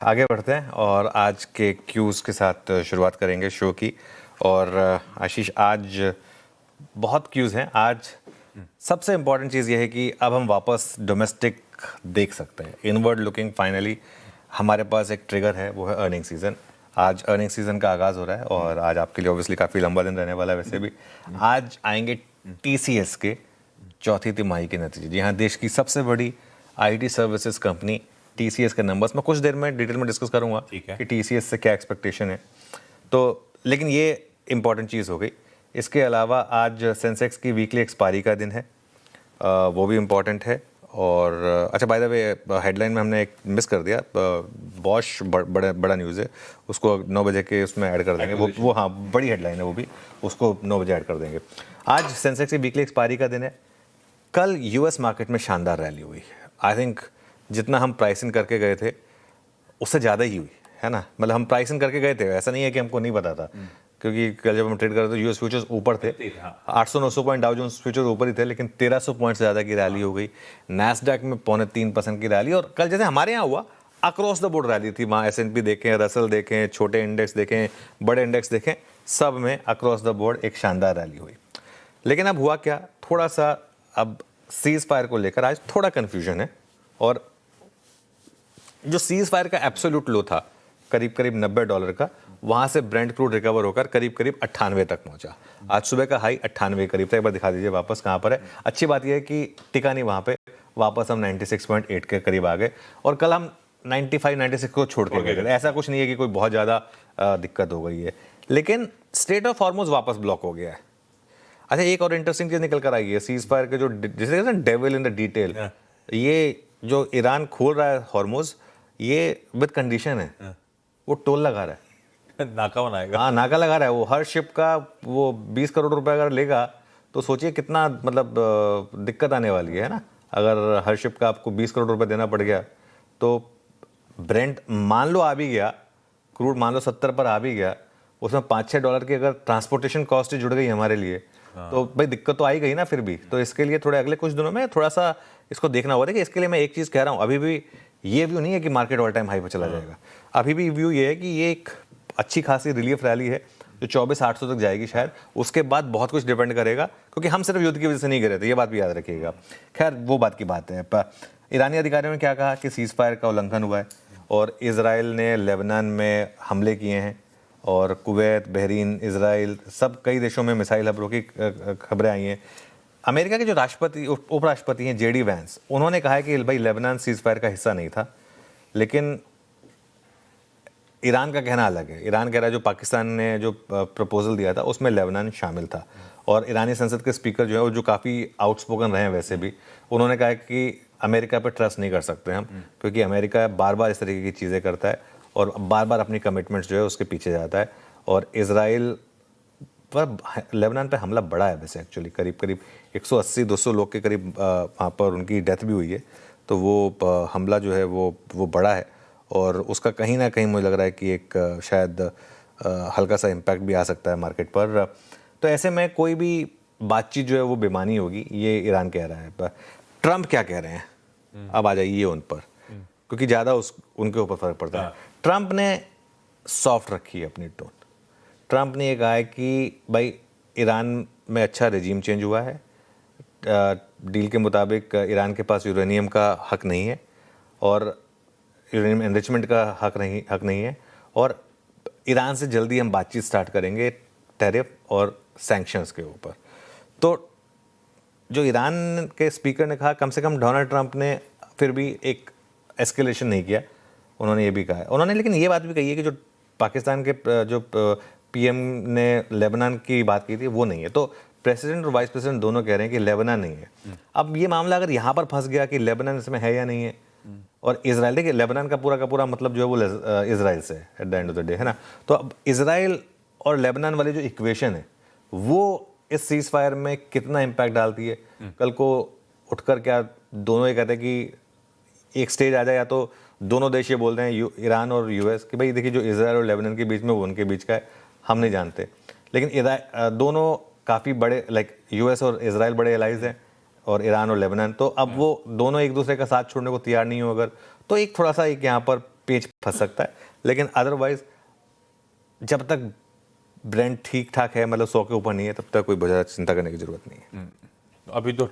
आगे बढ़ते हैं और आज के क्यूज़ के साथ शुरुआत करेंगे शो की। और आशीष, आज बहुत क्यूज़ हैं। आज सबसे इम्पॉर्टेंट चीज़ ये है कि अब हम वापस डोमेस्टिक देख सकते हैं, इनवर्ड लुकिंग। फाइनली हमारे पास एक ट्रिगर है, वो है अर्निंग सीज़न। आज अर्निंग सीज़न का आगाज़ हो रहा है और आज आपके लिए ऑब्वियसली काफ़ी लंबा दिन रहने वाला है। वैसे भी आज आएंगे TCS के चौथी तिमाही के नतीजे। जी हाँ, देश की सबसे बड़ी IT सर्विसेज कंपनी TCS के नंबर्स मैं कुछ देर में डिटेल में डिस्कस करूंगा कि TCS से क्या एक्सपेक्टेशन है। तो लेकिन ये इंपॉर्टेंट चीज़ हो गई। इसके अलावा आज सेंसेक्स की वीकली एक्सपायरी का दिन है, वो भी इम्पॉर्टेंट है। और अच्छा, बाय द वे हेडलाइन में हमने एक मिस कर दिया, बॉश बड़ा न्यूज़ है, उसको 9 बजे के उसमें ऐड कर देंगे। वो हाँ, बड़ी हेडलाइन है, वो भी उसको 9 बजे ऐड कर देंगे। आज सेंसेक्स की वीकली एक्सपायरी का दिन है। कल US मार्केट में शानदार रैली हुई। आई थिंक जितना हम प्राइसिंग करके गए थे उससे ज़्यादा ही हुई है ना। मतलब हम प्राइसिंग करके गए थे, ऐसा नहीं है कि हमको नहीं पता था, क्योंकि कल जब हम ट्रेड कर रहे थे US फ्यूचर्स ऊपर थे, 800-900 पॉइंट डाउ जोन्स फ्यूचर्स ऊपर ही थे, लेकिन 1300 पॉइंट से ज़्यादा की रैली हो गई। नैस्डैक में 0.3% की रैली। और कल जैसे हमारे यहाँ हुआ, अक्रॉस द बोर्ड रैली थी। वहाँ S&P देखें, रसल देखें, छोटे इंडेक्स देखें, बड़े इंडेक्स देखें, सब में अक्रॉस द बोर्ड एक शानदार रैली हुई। लेकिन अब हुआ क्या, थोड़ा सा अब सीज फायर को लेकर आज थोड़ा कन्फ्यूजन है। और जो सीज फायर का एब्सोल्यूट लो था करीब करीब $90 का, वहां से ब्रेंट क्रूड रिकवर होकर करीब करीब 98 तक पहुंचा। आज सुबह का हाई 98 करीब था। एक बार दिखा दीजिए वापस कहां पर है। अच्छी बात यह है कि टिका नहीं वहां पे, वापस हम 96.8 के करीब आ गए। और कल हम 95-96 को छोड़ के गए। ऐसा कुछ नहीं है कि कोई बहुत ज़्यादा दिक्कत हो गई है, लेकिन स्ट्रेट ऑफ हॉर्मुज वापस ब्लॉक हो गया है। अच्छा, एक और इंटरेस्टिंग चीज़ निकल कर आई है सीज फायर के, जो जिसे कहते हैं डेविल इन द डिटेल। ये जो ईरान खोल रहा है हॉर्मुज, ये विद कंडीशन है, वो टोल लगा रहा है, नाका बनाएगा। हाँ, नाका लगा रहा है। वो हर शिप का वो 20 करोड़ रुपए अगर लेगा तो सोचिए कितना मतलब दिक्कत आने वाली है ना। अगर हर शिप का आपको 20 करोड़ रुपए देना पड़ गया तो ब्रेंट मान लो आ भी गया, क्रूड मान लो 70 पर आ भी गया, उसमें $5-6 की अगर ट्रांसपोर्टेशन कॉस्ट जुड़ गई हमारे लिए, तो भाई दिक्कत तो आई गई ना फिर भी। तो इसके लिए थोड़े अगले कुछ दिनों में थोड़ा सा इसको देखना होगा। देखिए, इसके लिए मैं एक चीज़ कह रहा हूँ, अभी भी ये व्यू नहीं है कि मार्केट ऑल टाइम हाई पर चला जाएगा। अभी भी व्यू ये है कि ये एक अच्छी खासी रिलीफ रैली है जो 24,800 तक जाएगी शायद। उसके बाद बहुत कुछ डिपेंड करेगा, क्योंकि हम सिर्फ युद्ध की वजह से नहीं गिरे थे, ये बात भी याद रखिएगा। खैर, वो बात की बात है। ईरानी अधिकारियों ने क्या कहा कि सीज फायर का उल्लंघन हुआ है और इजराइल ने लेबनान में हमले किए हैं, और कुवैत, बहरीन, इजराइल, सब कई देशों में मिसाइल हमलों की खबरें आई हैं। अमेरिका के जो राष्ट्रपति उपराष्ट्रपति हैं JD वैंस, उन्होंने कहा है कि भाई लेबनान सीज फायर का हिस्सा नहीं था। लेकिन ईरान का कहना अलग है। ईरान कह रहा है जो पाकिस्तान ने जो प्रपोजल दिया था उसमें लेबनान शामिल था। और ईरानी संसद के स्पीकर जो है वो जो काफ़ी आउटस्पोकन रहे हैं वैसे भी, उन्होंने कहा कि अमेरिका पे ट्रस्ट नहीं कर सकते हम, क्योंकि अमेरिका बार बार इस तरीके की चीज़ें करता है और बार बार अपनी कमिटमेंट्स जो है उसके पीछे जाता है। और इजराइल पर लेबनान पे हमला बड़ा है वैसे, एक्चुअली करीब करीब 180-200 लोग के करीब वहाँ पर उनकी डेथ भी हुई है। तो वो हमला जो है वो बड़ा है, और उसका कहीं ना कहीं मुझे लग रहा है कि एक शायद हल्का सा इम्पैक्ट भी आ सकता है मार्केट पर। तो ऐसे में कोई भी बातचीत जो है वो बेमानी होगी, ये ईरान कह रहा है। पर ट्रंप क्या कह रहे हैं, अब आ जाइए उन पर, क्योंकि ज़्यादा उनके ऊपर फर्क पड़ता है। ट्रंप ने सॉफ्ट रखी है अपनी टोन। ट्रंप ने ये कहा है कि भाई ईरान में अच्छा रेजीम चेंज हुआ है, डील के मुताबिक ईरान के पास यूरेनियम का हक नहीं है और यूरेनियम एनरिचमेंट का हक नहीं है, और ईरान से जल्दी हम बातचीत स्टार्ट करेंगे टैरिफ और सैंक्शंस के ऊपर। तो जो ईरान के स्पीकर ने कहा, कम से कम डोनाल्ड ट्रंप ने फिर भी एक एस्केलेशन नहीं किया, उन्होंने ये भी कहा है। उन्होंने लेकिन ये बात भी कही है कि जो पाकिस्तान के जो PM ने लेबनान की बात की थी वो नहीं है। तो प्रेसिडेंट और वाइस प्रेसिडेंट दोनों कह रहे हैं कि लेबनान नहीं है। अब ये मामला अगर यहाँ पर फंस गया कि लेबनान इसमें है या नहीं है, और इजराइल, देखिए लेबनान का पूरा मतलब जो है वो इजराइल से at the end of the day, है ना। तो अब इजराइल और लेबनान वाली जो इक्वेशन है वो इस सीज फायर में कितना इम्पैक्ट डालती है। कल को उठकर क्या दोनों ये कहते हैं कि एक स्टेज आ जाए, या तो दोनों देश ये बोल रहे हैं ईरान और US कि भाई देखिए जो इजराइल और लेबनान के बीच में वो उनके बीच का है, हम नहीं जानते। लेकिन दोनों काफ़ी बड़े, लाइक US और इजराइल बड़े एलाइज हैं, और ईरान और लेबनान, तो अब वो दोनों एक दूसरे का साथ छोड़ने को तैयार नहीं हो अगर, तो एक थोड़ा सा एक यहाँ पर पेच फंस सकता है, लेकिन अदरवाइज जब तक ब्रांड ठीक ठाक है, मतलब 100 के ऊपर नहीं है, तब तक कोई बहुत ज़्यादा चिंता करने की जरूरत नहीं है। अभी तो